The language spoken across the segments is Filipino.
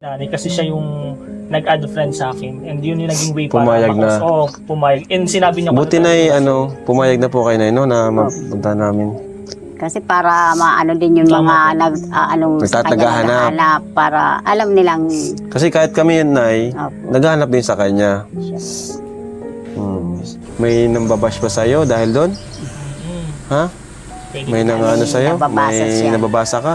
Nanay kasi siya yung nag-add friend sa akin and yun yung naging way para Pumayag na. Oo, pumayag. And sinabi niya Buti na pumayag na po kayo na na mapunta namin. Kasi para maano din yung mga Naghanap. naghahanap para alam nilang Kasi kahit kami yun, Nay, Opo. naghahanap din sa kanya. May nambabash ba sa'yo dahil doon? Ha? May nangano sa'yo? nababasa May siya. nababasa ka?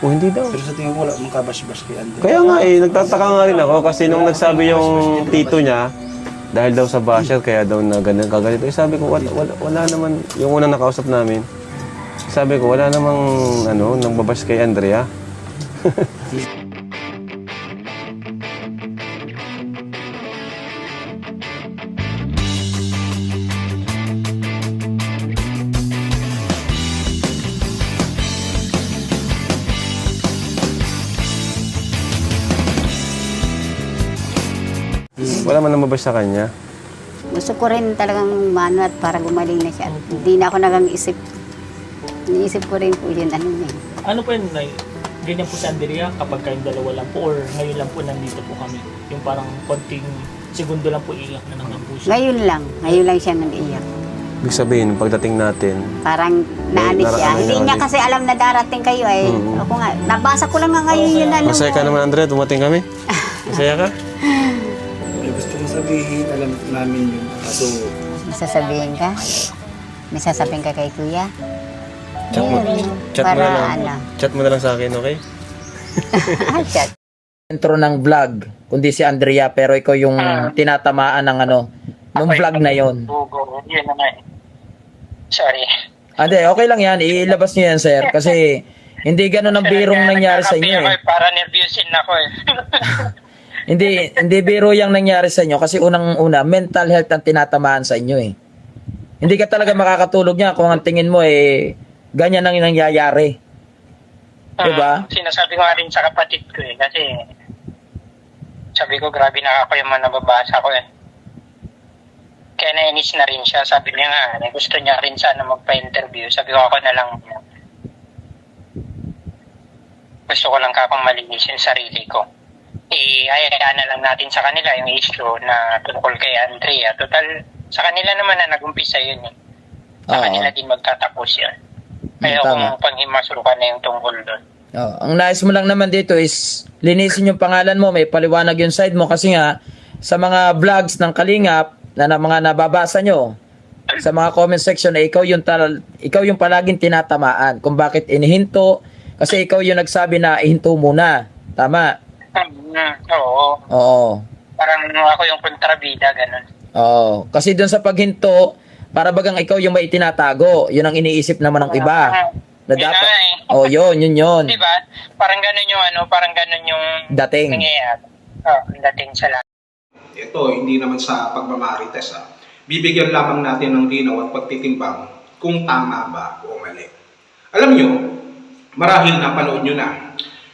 O hindi daw. Pero sa tingin ko wala mong kabash-bash kay Andre. Kaya nga nagtataka nga rin ako kasi nung nagsabi yung tito niya, dahil daw sa basher, kaya daw na ganun kaganito. Sabi ko, wala naman, yung unang nakausap namin, sabi ko, wala namang, nang babash kay Andrea. Wala man nang babash sa kanya. gusto ko rin talagang mano at para gumaling na siya. At hindi na ako nagang-isip. Iniisip ko rin po yun. Ano po yun, Nay? Ganyan po si Andrea kapag kayong dalawa lang po or ngayon lang po nandito po kami. Yung parang konting segundo lang po iiyak na naman po siya. Ngayon lang siya nag-iyak. Ibig sabihin, pagdating natin, Parang naano siya. Hindi niya kasi alam na darating kayo eh. Ako nga, nabasa ko lang nga ngayon yun. masaya ka naman, Andrea, dumating kami? Masaya ka? May gusto kong sabihin, alam namin yun. Kaso, May sasabihin ka? May sasabihin ka kay kuya? Chat mo, Ayun, chat mo para na lang. Chat mo na lang sa akin, okay? Chat. Intro ng vlog, kundi si Andrea, pero ikaw yung tinatamaan ng nung vlog na yon. Yun na nga eh. Sorry. Hindi, okay lang yan. Ilabas niyo yan, sir. Kasi hindi ganun ang birong nangyari sa inyo eh. Para nervyusin ako eh. Hindi biro yung nangyari sa inyo kasi unang-una, mental health ang tinatamaan sa inyo eh. Hindi ka talaga makakatulog niya kung ang tingin mo eh, ganyan ang nangyayari. Diba? Sinasabi ko nga rin sa kapatid ko eh. Kasi sabi ko grabe na ako yung mga nababasa ko eh. Kaya nainis na rin siya. Sabi niya nga, gusto niya rin sana magpa-interview. Sabi ko ako na lang. Gusto ko lang kapang malinis yung sarili ko. Hayaan na lang natin sa kanila yung issue na tungkol kay Andrea. Total, sa kanila naman na nag-umpisa yun eh. Sa kanila din magtatapos yun. Kaya Tama. kung panghimasukan na yung tungkol doon. Ang nais mo lang naman dito is linisin yung pangalan mo, may paliwanag yung side mo kasi nga sa mga vlogs ng Kalingap na mga nababasa nyo sa mga comment section na ikaw yung palaging tinatamaan kung bakit inihinto kasi ikaw yung nagsabi na ihinto muna. Tama? Oo. Oo. Parang ako yung kontrabida, ganun. Oo. Kasi doon sa paghinto, para bagang ikaw yung may tinatago. Yun ang iniisip naman ng iba. Na Yun dapat. na eh. Oh, yun. Diba? Parang ganun yung parang ganun yung Dating. nangyayari. Dating sa lahat. ito, hindi naman sa pagmamarites. Bibigyan lamang natin ng linaw at pagtitimbang kung tama ba o mali. Alam nyo, marahil napanood nyo na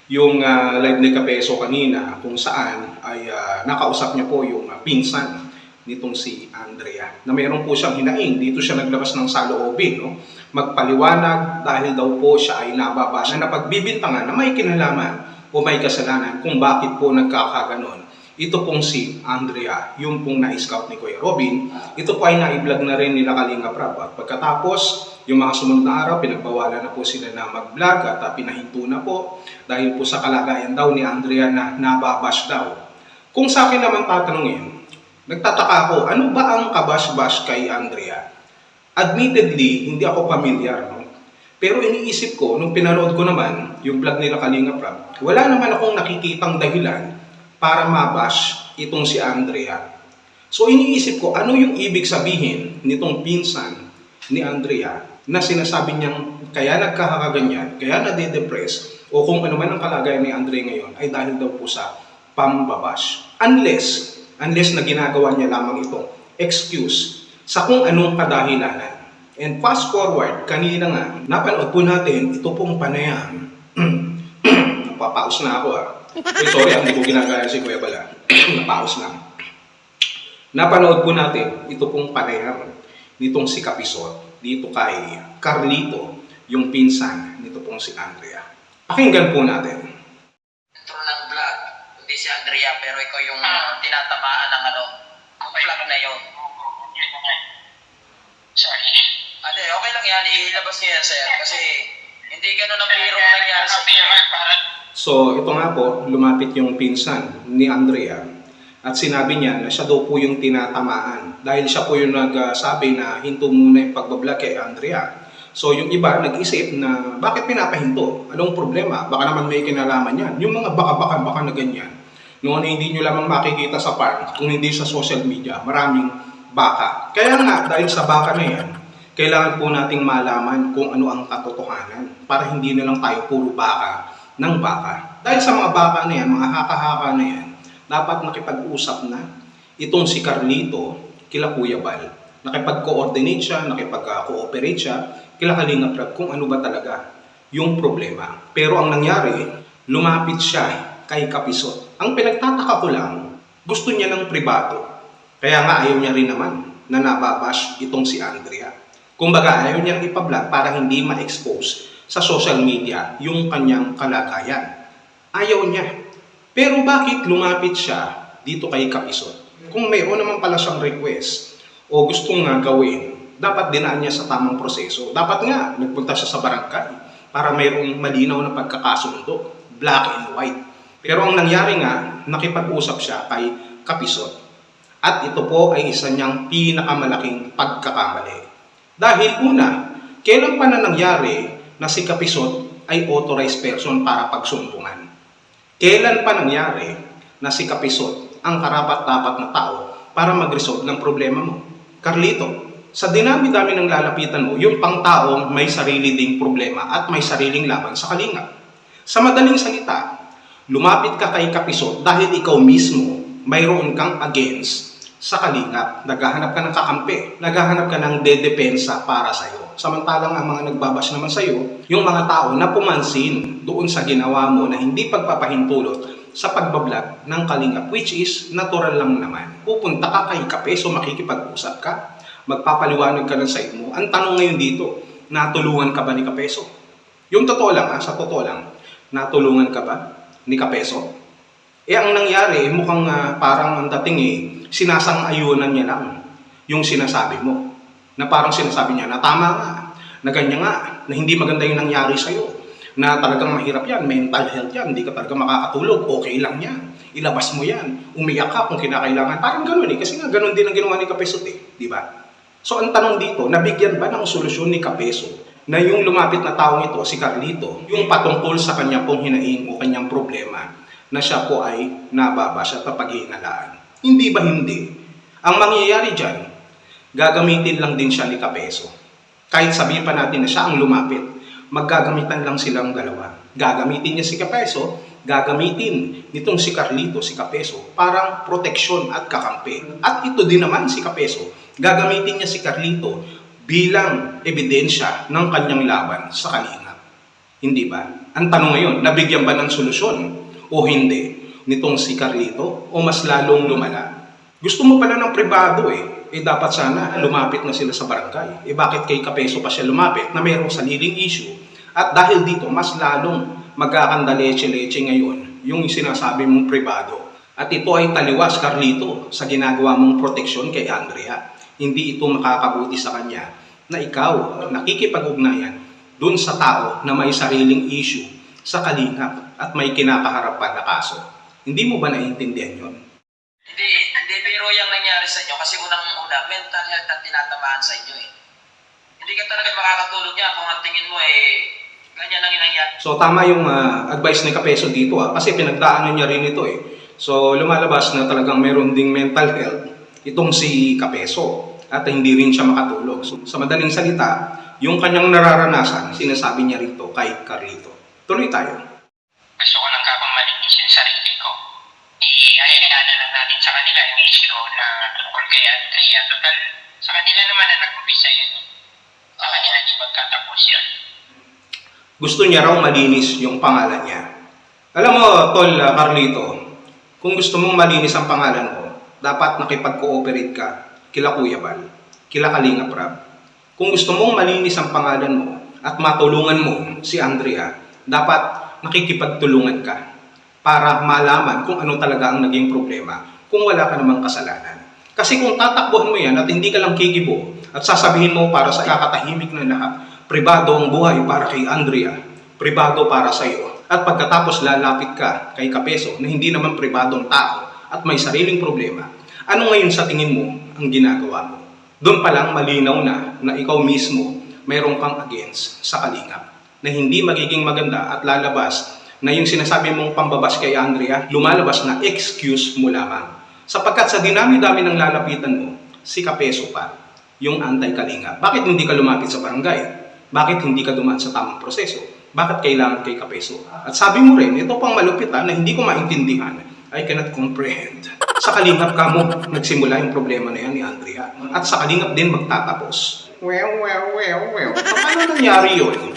yung live ni Kapeso kanina kung saan ay nakausap niya po yung pinsan nitong si Andrea na mayroon po siyang hinaing. Dito siya naglabas ng saloobin, no? Magpaliwanag dahil daw po siya ay nababasa na pagbibintangan na may kinalaman o may kasalanan kung bakit po nagkakaganon. Ito pong si Andrea, yung pong na-scout ni Kuya Robin, ito po ay na-vlog na rin nila Kalingap Rab. At pagkatapos, yung mga sumunod na araw, pinagbawalan na po sila na mag-vlog at pinahinto na po dahil po sa kalagayan daw ni Andrea na nababash daw. Kung sa akin naman tatanungin, nagtataka ako, ano ba ang kabash-bash kay Andrea? Admittedly, hindi ako familiar, no? Pero iniisip ko, nung pinanood ko naman yung vlog nila Kalingap Rab, wala naman akong nakikitang dahilan para mabash itong si Andrea. So iniisip ko, ano yung ibig sabihin nitong pinsan ni Andrea na sinasabi niyang kaya nagkakaganyan, kaya nade-depress, o kung ano man ang kalagayan ni Andrea ngayon ay dahil daw po sa pambabash. Unless na ginagawa niya lamang itong excuse sa kung anong kadahilanan. And fast forward, kanina nga, napanood po natin ito pong panayam. Napapaus na ako sorry, hindi ko ginagaya si Kuya Bala. Napaus lang. Napanood po natin ito pong panayam nitong si Kapisot dito kay Carlito, yung pinsan nito pong si Andrea. Pakinggan po natin. Intro ng vlog, si Andrea, pero ikaw yung tinatamaan ng vlog na yun. Sorry. Ate, okay lang yan. Ilabas niyo yan, sir. Kasi hindi ganun ang birong nangyari sa inyo. So, ito nga po, lumapit yung pinsan ni Andrea at sinabi niya na siya daw po yung tinatamaan dahil siya po yung nagsabi na hinto muna yung pagbablog kay Andrea. So, yung iba nag-isip na bakit pinapahinto? Anong problema? Baka naman may kinalaman yan. Yung mga baka na ganyan. Noon hindi nyo lamang makikita sa farm, kung hindi sa social media, maraming baka. Kaya nga, dahil sa baka na yan, kailangan po nating malaman kung ano ang katotohanan para hindi na lang tayo puro baka ng baka. Dahil sa mga baka na yan, mga haka-haka na yan, dapat nakipag-usap na itong si Carlito kila Kuya Bal. Nakipag-coordinate siya, nakipag-cooperate siya kila Kalinga Prab kung ano ba talaga yung problema. Pero ang nangyari, lumapit siya kay Kapisot. Ang pinagtataka ko lang, gusto niya ng pribado. Kaya nga ayaw niya rin naman na nababash itong si Andrea. Kumbaga ayaw niyang ipa-vlog para hindi ma-expose sa social media yung kanyang kalagayan. Ayaw niya. Pero bakit lumapit siya dito kay Kapisot? Kung mayroon naman pala siyang request o gustong nga gawin, dapat dinaan niya sa tamang proseso. Dapat nga nagpunta siya sa barangay para mayroong malinaw na pagkakasundo, black and white. Pero ang nangyari nga, nakipag-usap siya kay Kapisot. At ito po ay isa niyang pinakamalaking pagkakamali. Dahil una, kailan pa na nangyari na si Kapisot ay authorized person para pagsumbungan? Kailan pa nangyari na si Kapisot ang karapat-dapat na tao para mag-resolve ng problema mo? Carlito, sa dinami-dami ng lalapitan mo, yung pang-taong may sarili ding problema at may sariling laban sa Kalingap. Sa madaling salita, lumapit ka kay Kapisot dahil ikaw mismo mayroon kang against sa Kalingap. Naghahanap ka ng kakampi, naghahanap ka ng dedepensa para sa'yo. Samantalang ang mga nagbabash naman sa'yo, yung mga tao na pumansin doon sa ginawa mo na hindi pagpapahintulot sa pagbablog ng Kalingap, which is natural lang naman. Pupunta ka kay Kapeso, makikipag-usap ka, magpapaliwanag ka ng side mo. Ang tanong ngayon dito, natulungan ka ba ni Kapeso? Yung totoo lang, sa totoo lang, natulungan ka ba ni Kapeso? Ang nangyari, mukhang parang ang dating sinasang-ayunan niya lang yung sinasabi mo. Na parang sinasabi niya na tama nga, na ganyan nga, na hindi maganda yung nangyari sa'yo, na talagang mahirap yan, mental health yan, hindi ka talaga makakatulog, okay lang yan, ilabas mo yan, umiyak ka kung kinakailangan, parang ganun kasi nga ganun din ang ginawa ni Kapesot di ba? So ang tanong dito, nabigyan ba ng solusyon ni Kapeso na yung lumapit na taong ito, si Carlito, yung patungkol sa kanyang pong hinaing o kanyang problema, na siya po ay nababash at papaghihinalaan? Hindi ba hindi? Ang mangyayari dyan, gagamitin lang din siya ni Kapeso. Kahit sabihin pa natin na siya ang lumapit, maggagamitan lang silang dalawa. Gagamitin niya si Kapeso, gagamitin nitong si Carlito, si Kapeso, parang proteksyon at kakampi. At ito din naman si Kapeso, gagamitin niya si Carlito bilang ebidensya ng kanyang laban sa Kalingap. Hindi ba? Ang tanong ngayon, nabigyan ba ng solusyon o hindi nitong si Carlito o mas lalong lumala? Gusto mo pala ng pribado dapat sana lumapit na sila sa barangay. Bakit kay Kapeso pa siya lumapit na mayroong sariling issue? At dahil dito, mas lalong magkakanda leche-leche ngayon yung sinasabi mong pribado. At ito ay taliwas, Carlito, sa ginagawa mong proteksyon kay Andrea. Hindi ito makakabuti sa kanya na ikaw nakikipag-ugnayan dun sa tao na may sariling issue sa Kalingap at may kinakaharap pa na kaso. Hindi mo ba naiintindihan yun? Hindi biro yung nangyari sa inyo kasi unang-una, mental health ang tinatamaan sa inyo Hindi ka talaga makakatulog niya kung ang tingin mo ganyan ang nangyari. So tama yung advice ni Kapeso dito kasi pinagdaanan niya rin ito So lumalabas na talagang meron ding mental health itong si Kapeso at hindi rin siya makatulog. So sa madaling salita, yung kanyang nararanasan, sinasabi niya rito kay Carlito. Tuloy tayo. Gusto ko lang kapang malinis yung sarili ko. Ihayaan na lang natin sa kanila yung issue na tungkol kay Andrea. Total, sa kanila naman na nag-umpisa yun. Sa kanila di magkatapos yun. Gusto niya raw malinis yung pangalan niya. Alam mo, Tol Carlito, kung gusto mong malinis ang pangalan mo, dapat nakipag-cooperate ka kila Kuya Bal, kila Kalinga Prab. Kung gusto mong malinis ang pangalan mo at matulungan mo si Andrea, dapat nakikipagtulungan ka para malaman kung ano talaga ang naging problema kung wala ka namang kasalanan. Kasi kung tatakbuhan mo yan at hindi ka lang kikibo at sasabihin mo para sa kakatahimik na lahat, pribado ang buhay para kay Andrea, pribado para sa iyo. At pagkatapos lalapit ka kay Kapeso na hindi naman pribadong tao at may sariling problema, ano ngayon sa tingin mo ang ginagawa mo? Doon pa lang malinaw na ikaw mismo mayroon kang against sa Kalingap na hindi magiging maganda at lalabas na yung sinasabi mong pambabas kay Andrea, lumalabas na excuse mo lamang. Sapagkat sa dinami-dami ng lalapitan mo, si Kapeso pa, yung anti-Kalingap. Bakit hindi ka lumapit sa barangay? Bakit hindi ka dumaan sa tamang proseso? Bakit kailangan kay Kapeso? At sabi mo rin, ito pang malupit na hindi ko maintindihan, I cannot comprehend. Sa Kalingap ka mo nagsimula yung problema na yan ni Andrea. At sa Kalingap din magtatapos. Well. Paano nangyari yun?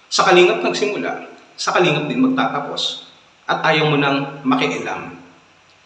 Sa Kalingap nagsimula, sa Kalingap din magtatapos. At ayaw mo nang makialam.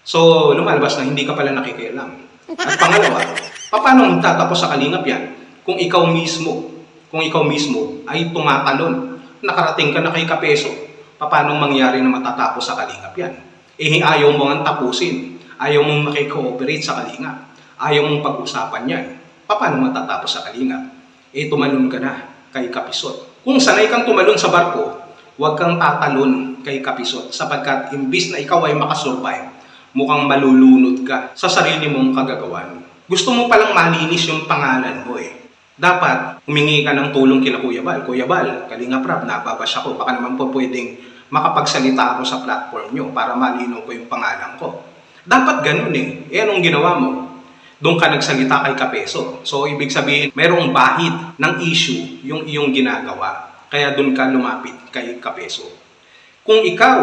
So, lumalabas na hindi ka pala nakikialam. At pangalawa, paano magtatapos sa Kalingap yan kung ikaw mismo ay tumatalon, nakarating ka na kay Kapeso, paano mangyari na matatapos sa Kalingap yan? Ayaw mo nga tapusin, ayaw mong makikooperate sa Kalingap, ayaw mong pag-usapan yan, paano matatapos sa Kalingap? Tumalon ka na kay Kapisot. Kung sanay kang tumalon sa barko, huwag kang tatalon kay Kapisot sapagkat imbis na ikaw ay makasurvive, mukhang malulunod ka sa sarili mong kagagawan. Gusto mo palang malinis yung pangalan mo Dapat humingi ka ng tulong kila Kuya Bal. Kuya Bal, Kalingap Rab, nababash ako. Baka naman po pwedeng makapagsalita ako sa platform nyo para malinaw ko yung pangalan ko. Dapat ganun anong ginawa mo? Doon ka nagsalita kay Kapeso. So, ibig sabihin, mayroong bahid ng issue yung iyong ginagawa. Kaya doon ka lumapit kay Kapeso. Kung ikaw,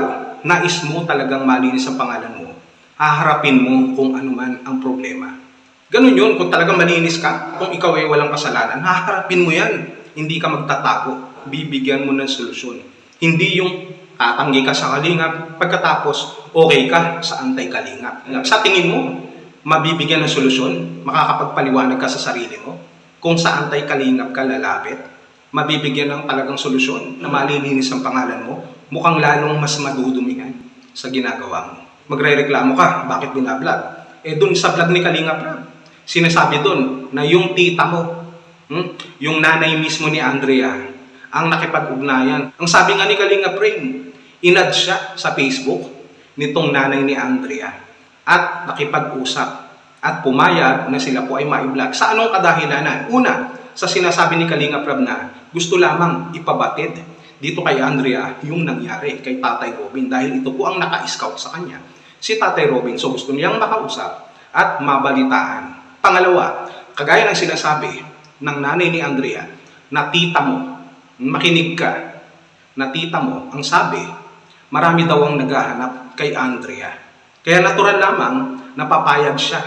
nais mo talagang malinis ang pangalan mo, haharapin mo kung ano man ang problema. Ganun yun, kung talagang malinis ka, kung ikaw ay walang kasalanan, haharapin mo yan. Hindi ka magtatago, bibigyan mo ng solusyon. Hindi yung tatanggi ka sa Kalingap, pagkatapos okay ka sa anti-Kalingap. Sa tingin mo, mabibigyan ng solusyon, makakapagpaliwanag ka sa sarili mo, kung sa anti-Kalingap ka lalapit, mabibigyan ng talagang solusyon na malilinis ang pangalan mo, mukhang lalong mas madudumihan sa ginagawa mo. Magre-reklamo ka, bakit binablog? Dun sa vlog ni Kalingap Rab, sinasabi dun na yung tita mo, yung nanay mismo ni Andrea, ang nakipag-ugnayan. Ang sabi nga ni Kalingap Rain, inad siya sa Facebook nitong nanay ni Andrea at nakipag-usap at pumayag na sila po ay ma-vlog. Sa anong kadahilanan? Una, sa sinasabi ni Kalingap Rab na gusto lamang ipabatid dito kay Andrea yung nangyari kay Tatay Robin dahil ito po ang naka-scout sa kanya. Si Tatay Robin, so gusto niyang makausap at mabalitaan. Pangalawa, kagaya ng sinasabi ng nanay ni Andrea, na tita mo, makinig ka, na tita mo, ang sabi, marami daw ang naghahanap kay Andrea. Kaya natural lamang napapayag siya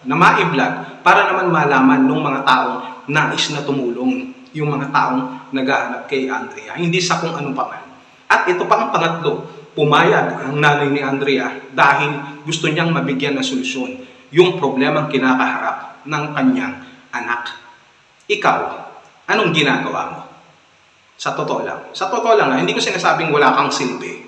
na ma-vlog para naman malaman ng mga taong nais na tumulong yung mga taong naghahanap kay Andrea. Hindi sa kung ano pa man. At ito pa ang pangatlo, pumayag ang nanay ni Andrea dahil gusto niyang mabigyan ng solusyon yung problemang kinakaharap ng kanyang anak. Ikaw, anong ginagawa mo? Sa totoo lang, hindi ko sinasabing wala kang silbi.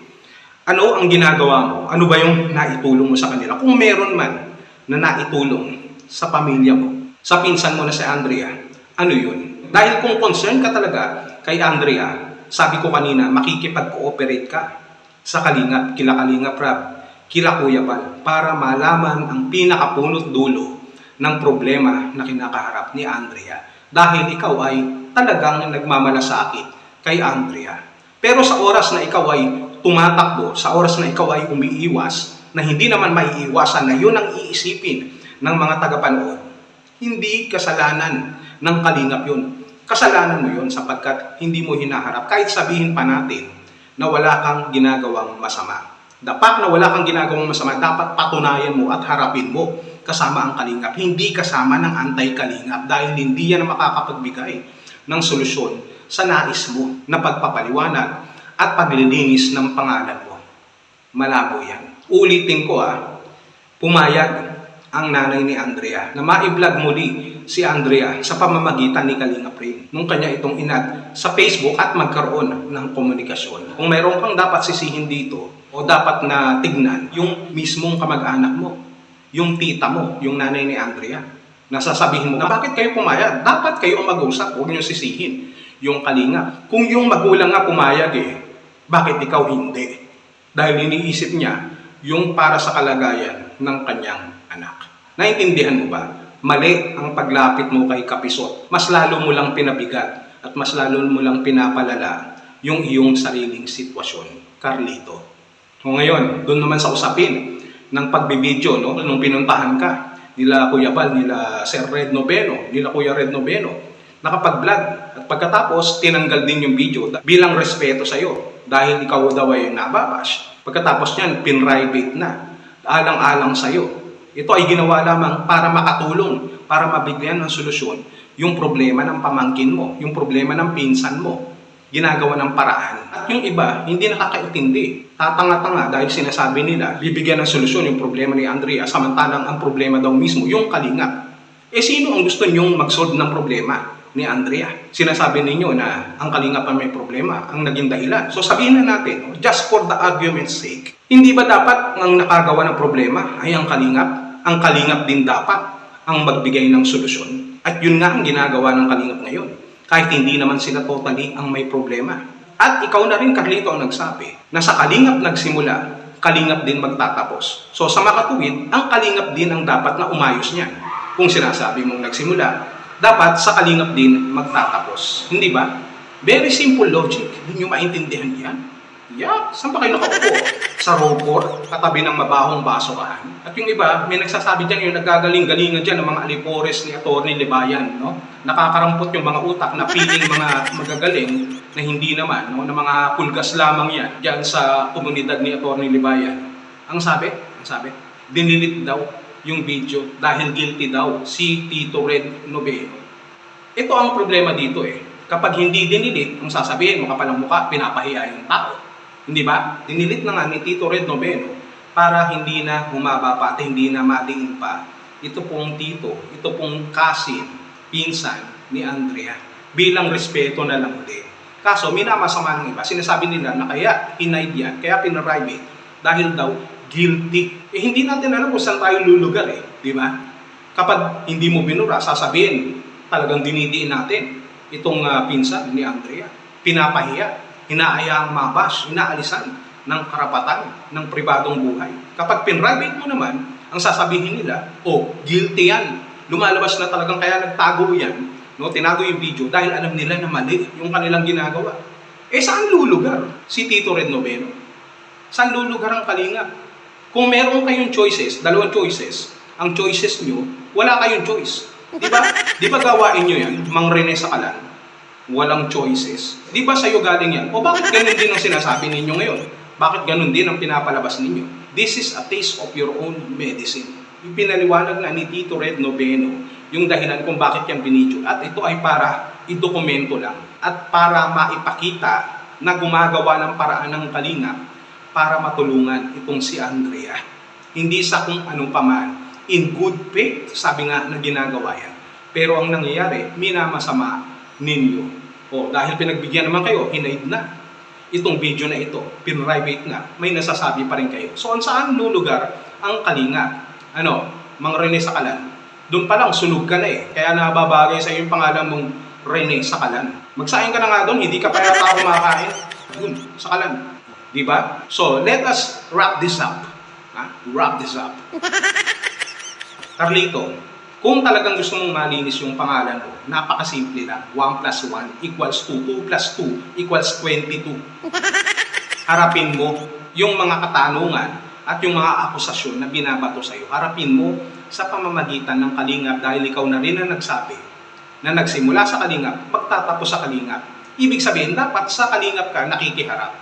Ano ang ginagawa mo? Ano ba yung naitulong mo sa kanila? Kung meron man na naitulong sa pamilya mo, sa pinsan mo na si Andrea, ano yun? Dahil kung concern ka talaga kay Andrea, sabi ko kanina, makikipag-cooperate ka sa Kalingap, kila Kalingap Rab, kila Kuya Bal, para malaman ang pinakapunot dulo ng problema na kinakaharap ni Andrea. Dahil ikaw ay talagang nagmamalasakit kay Andrea. Pero sa oras na ikaw ay tumatakbo, sa oras na ikaw ay umiiwas, na hindi naman maiiwasan na yun ang iisipin ng mga tagapanood, hindi kasalanan ng Kalingap yun. Kasalanan mo yun sapagkat hindi mo hinaharap. Kahit sabihin pa natin na wala kang ginagawang masama. Dapat na wala kang ginagawang masama, dapat patunayan mo at harapin mo kasama ang Kalingap. Hindi kasama ng anti-Kalingap dahil hindi yan makakapagbigay ng solusyon sa nais mo na pagpapaliwanag at paglilinis ng pangalan mo. Malabo yan. Ulitin ko pumayag ang nanay ni Andrea na ma-vlog muli si Andrea sa pamamagitan ni Kalingap Rain nung kanya itong inad sa Facebook at magkaroon ng komunikasyon. Kung mayroon kang dapat sisihin dito, O dapat na tignan yung mismong kamag-anak mo, yung tita mo, yung nanay ni Andrea. Nasasabihin mo na bakit kayo pumayag? Dapat kayo ang mag-usap, huwag niyo sisihin yung kalinga. Kung yung magulang nga pumayag bakit ikaw hindi? Dahil iniisip niya yung para sa kalagayan ng kanyang anak. Naintindihan mo ba? Mali ang paglapit mo kay Kapisot. Mas lalo mo lang pinabigat at mas lalo mo lang pinapalala yung iyong sariling sitwasyon, Carlito. O ngayon, doon naman sa usapin ng pagbibideo, no? Nung pinuntahan ka, nila Kuya Bal, nila Sir Red Noveno, nila Kuya Red Noveno, nakapag-vlog. At pagkatapos, tinanggal din yung video bilang respeto sa'yo dahil ikaw daw ay nababash. Pagkatapos niyan, pinrivate na, alang-alang sa'yo. Ito ay ginawa lamang para makatulong, para mabigyan ng solusyon yung problema ng pamangkin mo, yung problema ng pinsan mo. Ginagawa ng paraan. At yung iba, hindi nakakaintindi. Tatanga-tanga dahil sinasabi nila, bibigyan ng solusyon yung problema ni Andrea, samantalang ang problema daw mismo, yung kalingap. Sino ang gusto nyong mag-solve ng problema ni Andrea? Sinasabi ninyo na ang kalingap ang may problema, ang naging dahilan. So sabihin na natin, just for the argument's sake, hindi ba dapat ang nakagawa ng problema ay ang kalingap? Ang kalingap din dapat ang magbigay ng solusyon. At yun nga ang ginagawa ng kalingap ngayon. Kahit hindi naman sila totally ang may problema. At ikaw na rin, Carlito, ang nagsabi na sa kalingap nagsimula, kalingap din magtatapos. So sa makatuwid, ang kalingap din ang dapat na umayos niyan. Kung sinasabi mong nagsimula, dapat sa kalingap din magtatapos. Hindi ba? Very simple logic. Hindi nyo maintindihan yan. Yeah, saan ba kayo nakaupo? Sa robot, katabi ng mabahong basurahan. At yung iba, may nagsasabi dyan, yung nagagaling-galingan dyan ng mga alipores ni Atty. Libayan, no? Nakakarampot yung mga utak na piling mga magagaling na hindi naman, no? Na mga pulgas lamang yan dyan sa komunidad ni Atty. Libayan. Ang sabi, dinilit daw yung video dahil guilty daw si Tito Red Noveno. Ito ang problema dito Kapag hindi dinilit, ang sasabihin mo kapalang mukha, pinapahiya yung tao. Hindi ba? Dinilit na nga ni Tito Red Noveno para hindi na humaba pa at hindi na matingin pa ito pong tito, ito pong cousin, pinsan ni Andrea. Bilang respeto na lang din. Kaso, minamasama ng iba. Sinasabi nila na kaya hinaid yan, kaya pinarivate dahil daw guilty. Hindi natin alam kung saan tayo lulugar di ba? Kapag hindi mo binura, sasabihin, talagang dinidiin natin itong pinsan ni Andrea. Pinapahiya. Hinaayaang mabash, inaalisan ng karapatan ng pribadong buhay. Kapag pinrivate mo naman, ang sasabihin nila, guilty yan. Lumalabas na talagang kaya nagtago yan, no? Tinago yung video dahil alam nila na mali yung kanilang ginagawa. Saan lulugar si Tito Red Noveno? Saan lulugar ang kalingap? Kung meron kayong choices, dalawang choices, ang choices nyo, wala kayong choice. Di ba gawain nyo yan, Mang Rene Sakalan? Walang choices. Di ba sa'yo galing yan? O bakit ganun din ang sinasabi ninyo ngayon? Bakit ganun din ang pinapalabas ninyo? This is a taste of your own medicine. Yung pinaliwanag na ni Tito Red Noveno, yung dahilan kung bakit yung binidyo. At ito ay para idokumento lang. At para maipakita na gumagawa ng paraan ng kalinga para matulungan itong si Andrea. Hindi sa kung ano paman. In good faith, sabi nga na ginagawa yan. Pero ang nangyayari, minamasama ninyo. Dahil pinagbigyan naman kayo, hinaid na. Itong video na ito, pinrivate na, may nasasabi pa rin kayo. So, saan lulugar ang kalinga? Mang Rene Sakalan? Doon pa lang, sunog ka na Kaya nababagay sa yung pangalan mong Rene Sakalan. Magsaing ka na nga doon, hindi ka pa yata kumakain. Yun, Sakalan. Diba? So, let us wrap this up. Wrap this up. Carlito, kung talagang gusto mong malinis yung pangalan mo, napakasimple lang. 1 + 1 = 2, 2 + 2 = 22. Harapin mo yung mga katanungan at yung mga akusasyon na binabato sa'yo. Harapin mo sa pamamagitan ng kalingap dahil ikaw na rin ang nagsabi na nagsimula sa kalingap, magtatapos sa kalingap. Ibig sabihin, dapat sa kalingap ka nakikiharap.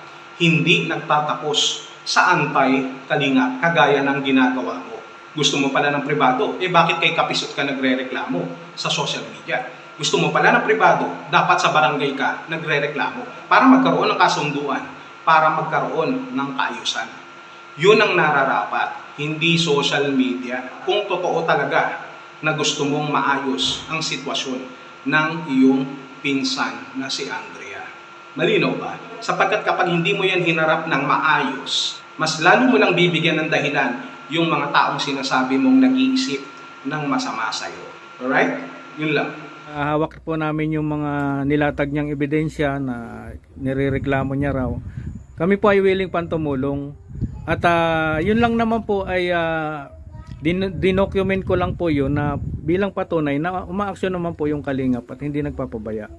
Hindi nagtatapos sa antay-kalingap, kagaya ng ginagawa mo. Gusto mo pala ng pribado, bakit kay Kapisot ka nagre-reklamo sa social media? Gusto mo pala ng pribado, dapat sa barangay ka nagre-reklamo para magkaroon ng kasunduan, para magkaroon ng kaayusan. Yun ang nararapat, hindi social media. Kung totoo talaga na gusto mong maayos ang sitwasyon ng iyong pinsan na si Andrea. Malinaw ba? Sapagkat kapag hindi mo yan hinarap ng maayos, mas lalo mo lang bibigyan ng dahilan yung mga taong sinasabi mong nag-iisip ng masama sa'yo. Alright? Yun lang. Hawak po namin yung mga nilatag niyang ebidensya na nirereklamo niya raw. Kami po ay willing pang tumulong. At yun lang naman po ay dinocument ko lang po yun na bilang patunay na umaaksyon naman po yung kalingap at hindi nagpapabaya.